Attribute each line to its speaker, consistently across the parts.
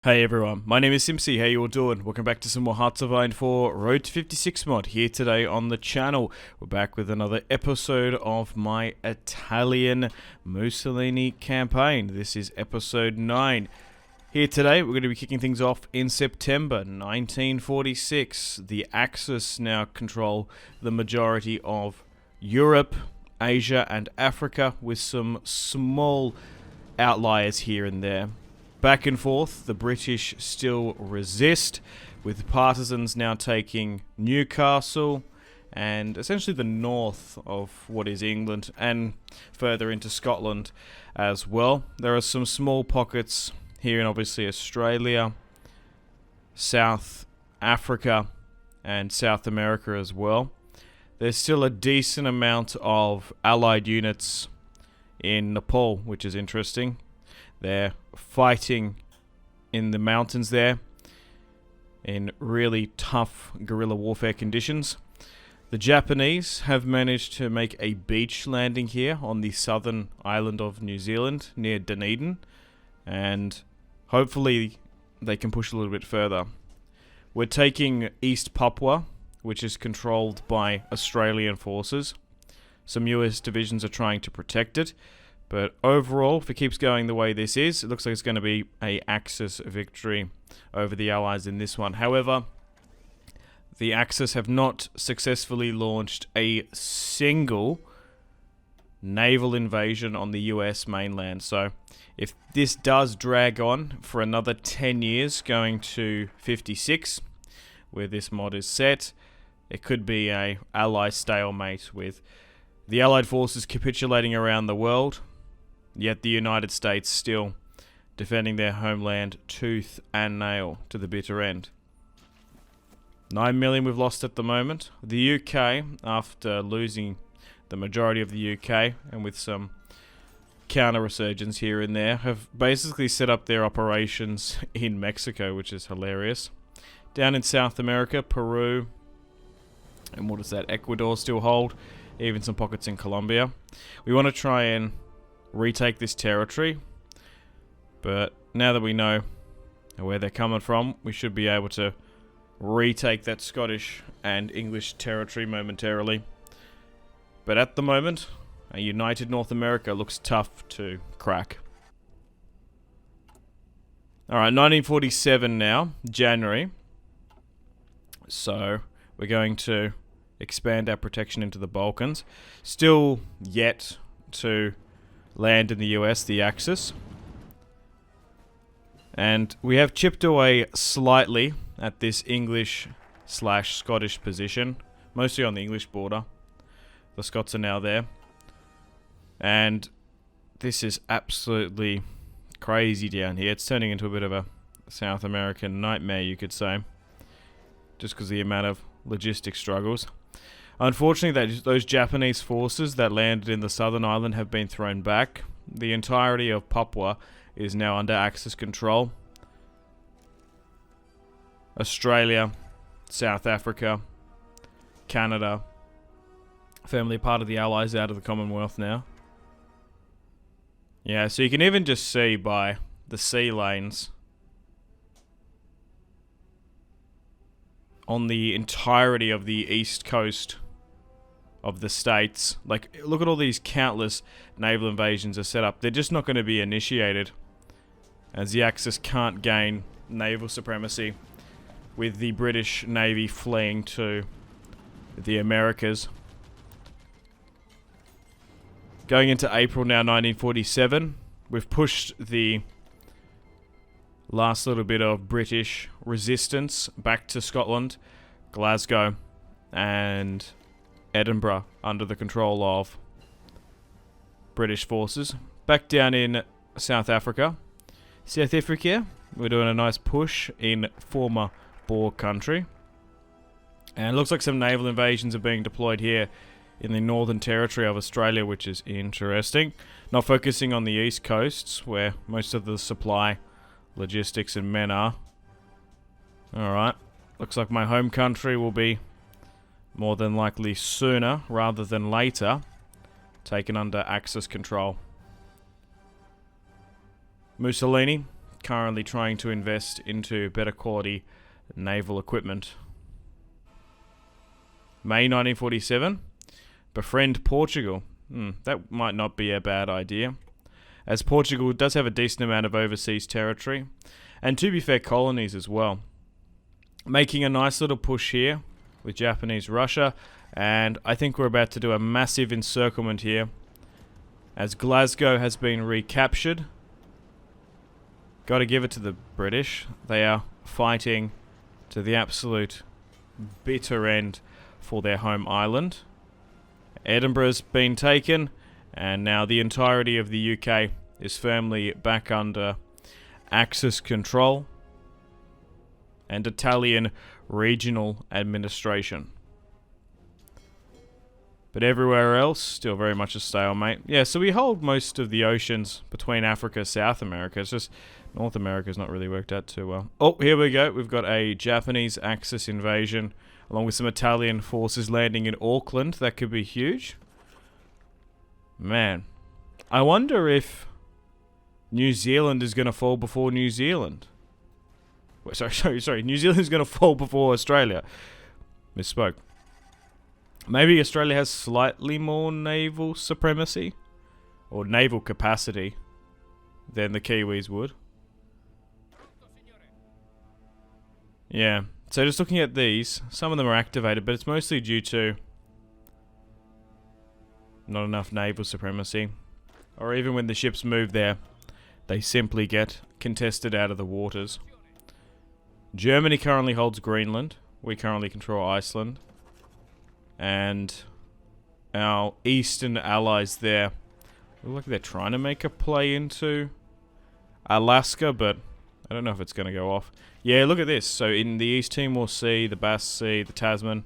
Speaker 1: Hey everyone, my name is Simpsy, how you all doing? Welcome back to some more Hearts of Iron 4 Road to 56 mod here today on the channel. We're back with another episode of my Italian Mussolini campaign. This is episode 9. Here today, we're going to be kicking things off in September 1946. The Axis now control the majority of Europe, Asia and Africa, with some small outliers here and there. Back and forth, the British still resist, with partisans now taking Newcastle and essentially the north of what is England and further into Scotland as well. There are some small pockets here in obviously Australia, South Africa and South America as well. There's still a decent amount of allied units in Nepal, which is interesting. They're fighting in the mountains there in really tough guerrilla warfare conditions. The Japanese have managed to make a beach landing here on the southern island of New Zealand near Dunedin, and hopefully they can push a little bit further. We're taking East Papua, which is controlled by Australian forces. Some US divisions are trying to protect it. But overall, if it keeps going the way this is, it looks like it's going to be a Axis victory over the Allies in this one. However, the Axis have not successfully launched a single naval invasion on the US mainland. So if this does drag on for another 10 years, going to 56, where this mod is set, it could be a Ally stalemate with the Allied forces capitulating around the world, yet the United States still defending their homeland tooth and nail to the bitter end. 9 million we've lost at the moment. The UK, after losing the majority of the UK and with some counter-resurgence here and there, have basically set up their operations in Mexico, which is hilarious. Down in South America, Peru, and what does that, Ecuador still hold, even some pockets in Colombia. We want to try and retake this territory, but now that we know where they're coming from, we should be able to retake that Scottish and English territory momentarily. But at the moment, a united North America looks tough to crack. Alright, 1947 now, January. So we're going to expand our protection into the Balkans. Still yet to land in the US, the Axis. And we have chipped away slightly at this English/Scottish position, mostly on the English border. The Scots are now there. And this is absolutely crazy down here. It's turning into a bit of a South American nightmare, you could say, just because of the amount of logistic struggles. Unfortunately, those Japanese forces that landed in the southern island have been thrown back. The entirety of Papua is now under Axis control. Australia, South Africa, Canada, firmly part of the Allies out of the Commonwealth now. Yeah, so you can even just see by the sea lanes on the entirety of the east coast of the states. Like, look at all these countless naval invasions are set up. They're just not going to be initiated, as the Axis can't gain naval supremacy with the British Navy fleeing to the Americas. Going into April now, 1947, we've pushed the last little bit of British resistance back to Scotland, Glasgow, and Edinburgh under the control of British forces. Back down in South Africa. South Africa, we're doing a nice push in former Boer country. And it looks like some naval invasions are being deployed here in the Northern Territory of Australia, which is interesting. Not focusing on the east coasts, where most of the supply, logistics and men are. Alright, looks like my home country will be more than likely sooner rather than later taken under Axis control. Mussolini currently trying to invest into better quality naval equipment. May 1947. Befriend Portugal. That might not be a bad idea, as Portugal does have a decent amount of overseas territory, and to be fair, colonies as well. Making a nice little push here with Japanese Russia, and I think we're about to do a massive encirclement here, as Glasgow has been recaptured. Gotta give it to the British. They are fighting to the absolute bitter end for their home island. Edinburgh's been taken, and now the entirety of the UK is firmly back under Axis control and Italian regional administration. But everywhere else, still very much a stalemate. Yeah, so we hold most of the oceans between Africa and South America. It's just North America's not really worked out too well. Oh, here we go. We've got a Japanese Axis invasion, along with some Italian forces landing in Auckland. That could be huge. Man, I wonder if New Zealand is going to fall before New Zealand. Wait, sorry. New Zealand is going to fall before Australia. Misspoke. Maybe Australia has slightly more naval supremacy or naval capacity than the Kiwis would. Yeah. So just looking at these, some of them are activated, but it's mostly due to not enough naval supremacy. Or even when the ships move there, they simply get contested out of the waters. Germany currently holds Greenland. We currently control Iceland. And our eastern allies there look like they're trying to make a play into Alaska, but I don't know if it's going to go off. Yeah, look at this. So in the East Timor Sea, the Bass Sea, the Tasman,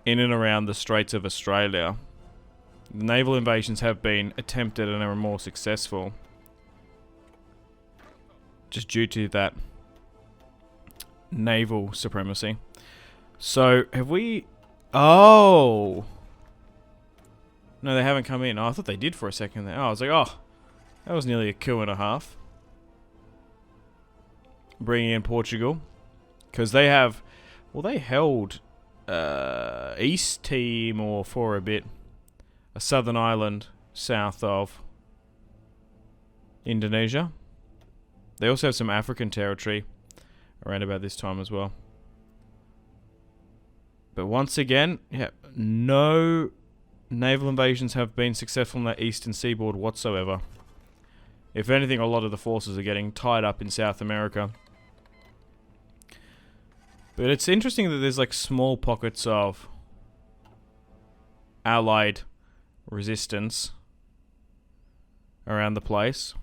Speaker 1: in and around the Straits of Australia, the naval invasions have been attempted and are more successful, just due to that naval supremacy. So have we... Oh! No, they haven't come in. Oh, I thought they did for a second there. Oh, I was like, oh, that was nearly a coup and a half. Bringing in Portugal, because they have, well, they held East Timor for a bit, a southern island south of Indonesia. They also have some African territory around about this time as well. But once again, yeah, no naval invasions have been successful in that eastern seaboard whatsoever. If anything, a lot of the forces are getting tied up in South America. But it's interesting that there's like small pockets of allied resistance around the place.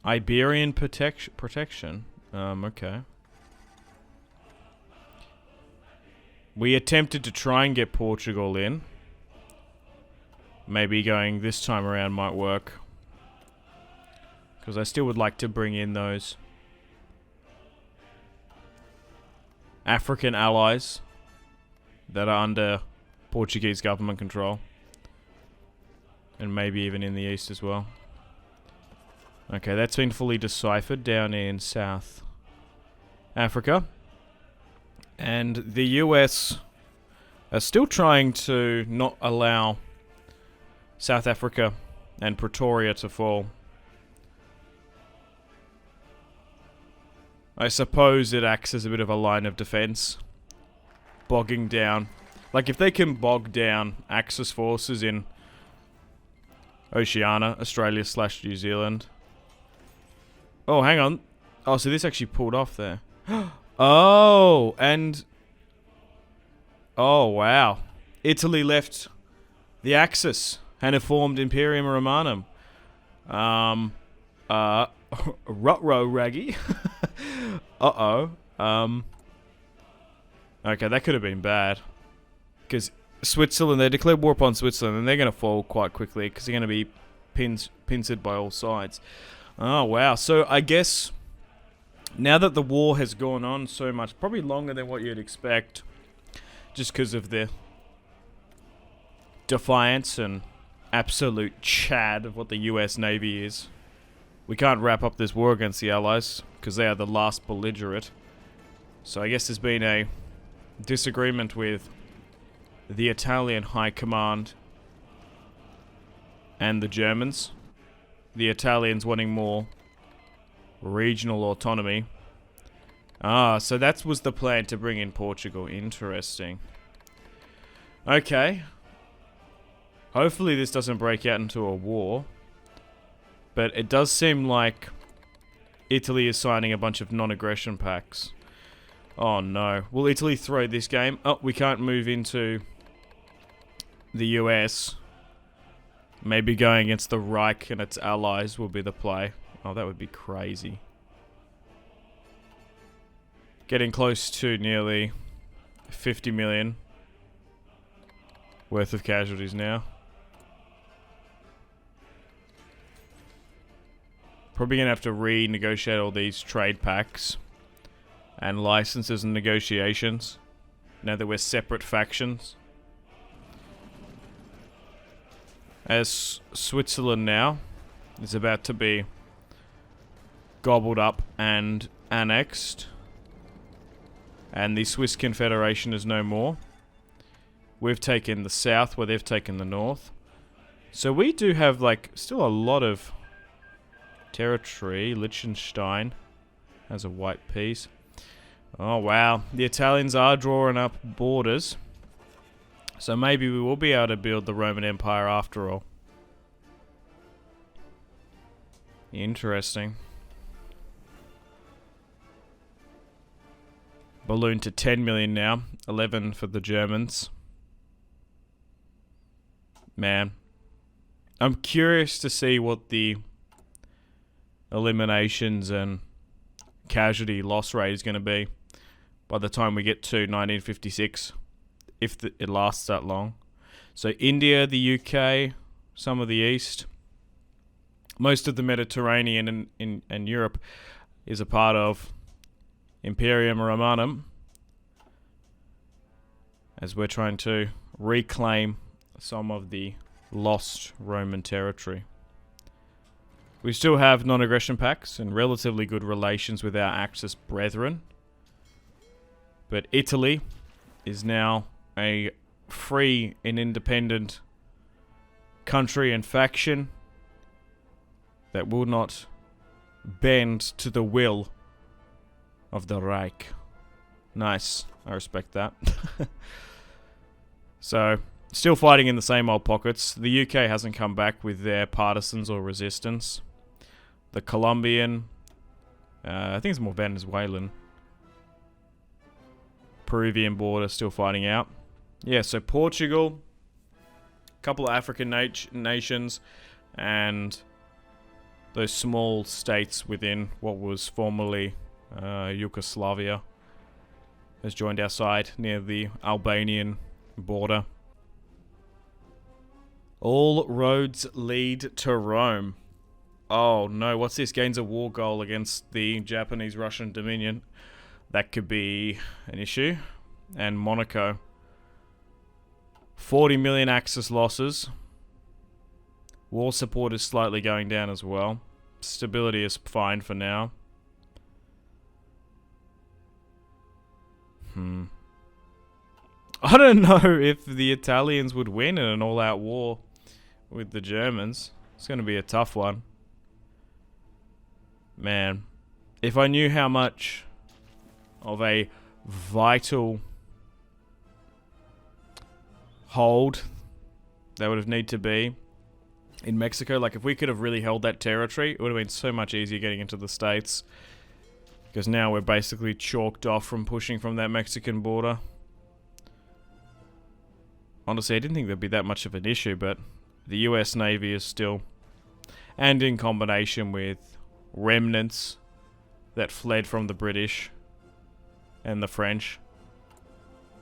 Speaker 1: Iberian protection. Okay. We attempted to try and get Portugal in. Maybe going this time around might work, because I still would like to bring in those African allies that are under Portuguese government control, and maybe even in the east as well. Okay, that's been fully deciphered down in South Africa. And the US are still trying to not allow South Africa and Pretoria to fall. I suppose it acts as a bit of a line of defense, bogging down. Like, if they can bog down Axis forces in Oceania, Australia / New Zealand. Oh, hang on. Oh, so this actually pulled off there. Oh, and... Oh, wow. Italy left the Axis and have formed Imperium Romanum. Ruh-roh, Raggy. Uh-oh. Okay, that could have been bad. Because Switzerland, they declared war upon Switzerland, and they're going to fall quite quickly, because they're going to be pincered by all sides. Oh, wow. So, I guess, now that the war has gone on so much, probably longer than what you'd expect, just because of the defiance and absolute chad of what the US Navy is. We can't wrap up this war against the Allies because they are the last belligerent. So I guess there's been a disagreement with the Italian High Command and the Germans. The Italians wanting more regional autonomy. Ah, so that was the plan, to bring in Portugal. Interesting. Okay. Hopefully this doesn't break out into a war. But it does seem like Italy is signing a bunch of non-aggression pacts. Oh no. Will Italy throw this game? Oh, we can't move into the US. Maybe going against the Reich and its allies will be the play. Oh, that would be crazy. Getting close to nearly 50 million worth of casualties now. Probably going to have to renegotiate all these trade pacts and licenses and negotiations now that we're separate factions. As Switzerland now is about to be gobbled up and annexed, and the Swiss Confederation is no more. We've taken the south where they've taken the north. So we do have like still a lot of territory. Liechtenstein has a white piece. Oh wow, the Italians are drawing up borders. So maybe we will be able to build the Roman Empire after all. Interesting. Balloon to 10 million now. 11 for the Germans. Man. I'm curious to see what the eliminations and casualty loss rate is going to be by the time we get to 1956. If it lasts that long. So India, the UK, some of the East, most of the Mediterranean and Europe is a part of Imperium Romanum, as we're trying to reclaim some of the lost Roman territory. We still have non-aggression pacts and relatively good relations with our Axis brethren, but Italy is now a free and independent country and faction that will not bend to the will of the Reich. Nice. I respect that. So, still fighting in the same old pockets. The UK hasn't come back with their partisans or resistance. The Colombian, I think it's more Venezuelan, Peruvian border still fighting out. Yeah, so Portugal, a couple of African nations, and those small states within what was formerly Yugoslavia has joined our side near the Albanian border. All roads lead to Rome. Oh no, what's this? Gains a war goal against the Japanese-Russian Dominion. That could be an issue. And Monaco. 40 million Axis losses. War support is slightly going down as well. Stability is fine for now. I don't know if the Italians would win in an all-out war with the Germans. It's going to be a tough one. Man, if I knew how much of a vital hold that would have need to be in Mexico, like if we could have really held that territory, it would have been so much easier getting into the States. Because now we're basically chalked off from pushing from that Mexican border. Honestly, I didn't think there'd be that much of an issue, but the US Navy is still, and in combination with remnants that fled from the British and the French,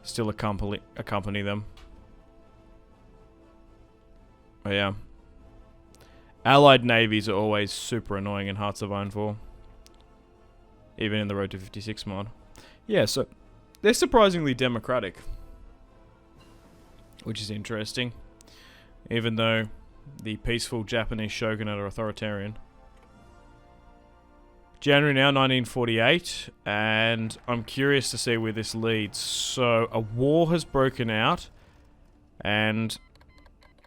Speaker 1: still accompany them. Oh yeah. Allied navies are always super annoying in Hearts of Iron 4. Even in the Road to 56 mod. Yeah, so they're surprisingly democratic. Which is interesting. even though the peaceful Japanese shogunate are authoritarian. January now, 1948, and I'm curious to see where this leads. So, a war has broken out, and...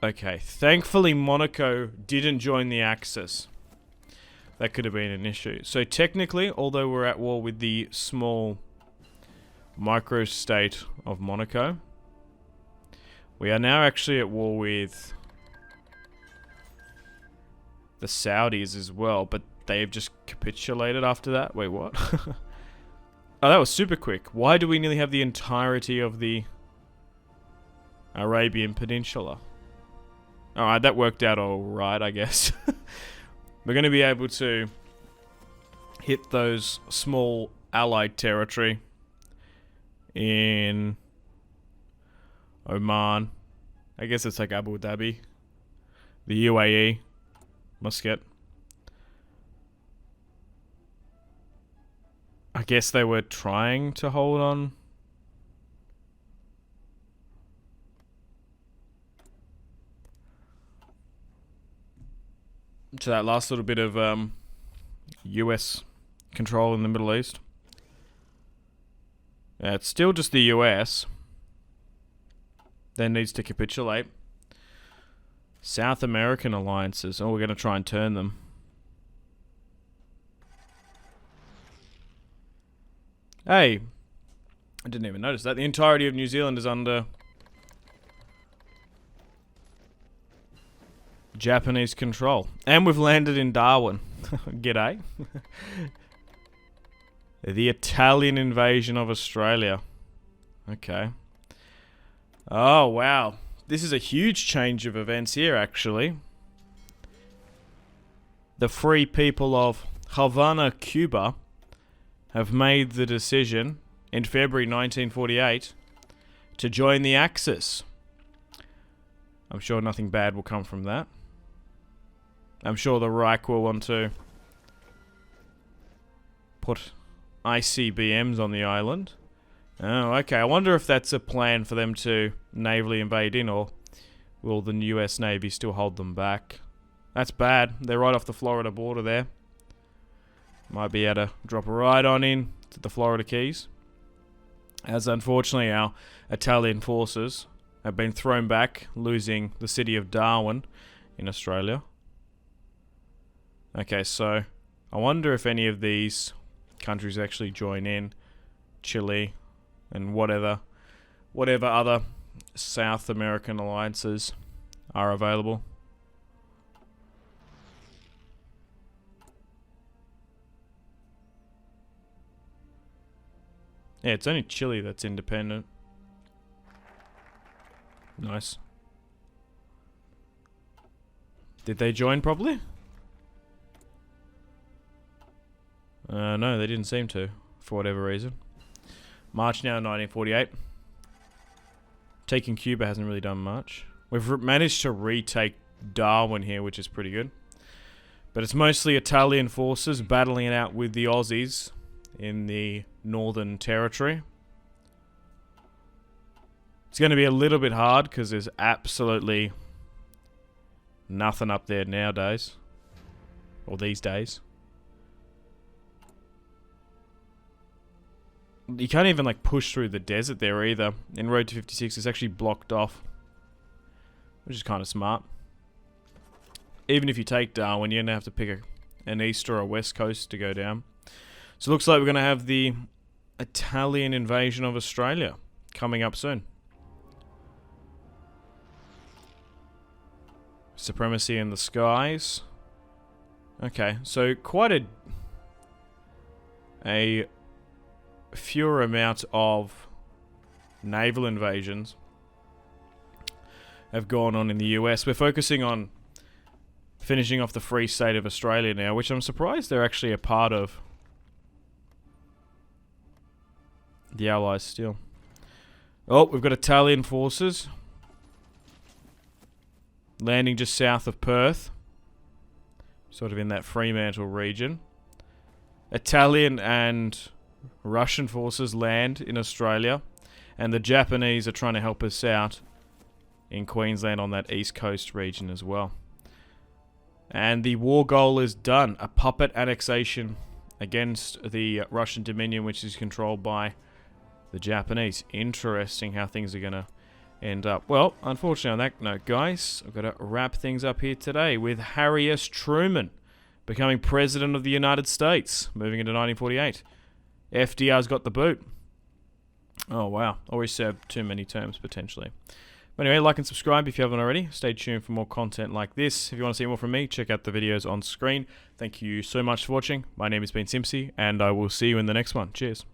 Speaker 1: okay, thankfully Monaco didn't join the Axis. That could have been an issue. So technically, although we're at war with the small micro-state of Monaco, we are now actually at war with the Saudis as well, but they've just capitulated after that. Wait, what? Oh, that was super quick. Why do we nearly have the entirety of the Arabian Peninsula? Alright, that worked out alright, I guess. We're going to be able to hit those small allied territory in Oman. I guess it's like Abu Dhabi. The UAE. Muscat. I guess they were trying to hold on. To that last little bit of US control in the Middle East. Yeah, it's still just the US that needs to capitulate. South American alliances. Oh, we're going to try and turn them. Hey, I didn't even notice that. The entirety of New Zealand is under Japanese control. And we've landed in Darwin. G'day. The Italian invasion of Australia. Okay. Oh, wow. This is a huge change of events here, actually. The free people of Havana, Cuba, have made the decision in February 1948 to join the Axis. I'm sure nothing bad will come from that. I'm sure the Reich will want to put ICBMs on the island. Oh, okay. I wonder if that's a plan for them to navally invade in, or will the US Navy still hold them back? That's bad. They're right off the Florida border there. Might be able to drop a ride on in to the Florida Keys. As unfortunately our Italian forces have been thrown back, losing the city of Darwin in Australia. Okay, so I wonder if any of these countries actually join in. Chile and whatever other South American alliances are available. Yeah, it's only Chile that's independent. Nice. Did they join properly? No, they didn't seem to, for whatever reason. March now, 1948. Taking Cuba hasn't really done much. We've managed to retake Darwin here, which is pretty good. But it's mostly Italian forces battling it out with the Aussies in the Northern Territory. It's going to be a little bit hard because there's absolutely nothing up there nowadays. Or these days. You can't even like push through the desert there either. In Road to 56 it's actually blocked off. Which is kind of smart. Even if you take Darwin, you're going to have to pick an east or a west coast to go down. So it looks like we're going to have the Italian invasion of Australia coming up soon. Supremacy in the skies. Okay, so quite a fewer amount of naval invasions have gone on in the US. We're focusing on finishing off the Free State of Australia now, which I'm surprised they're actually a part of the Allies still. Oh, we've got Italian forces landing just south of Perth, sort of in that Fremantle region. Italian and Russian forces land in Australia, and the Japanese are trying to help us out in Queensland on that east coast region as well. And the war goal is done. A puppet annexation against the Russian Dominion, which is controlled by the Japanese. Interesting how things are going to end up. Well, unfortunately on that note, guys, I've got to wrap things up here today with Harry S. Truman becoming President of the United States, moving into 1948. FDR's got the boot. Oh, wow. Always served too many terms, potentially. But anyway, like and subscribe if you haven't already. Stay tuned for more content like this. If you want to see more from me, check out the videos on screen. Thank you so much for watching. My name has been Simpzy, and I will see you in the next one. Cheers.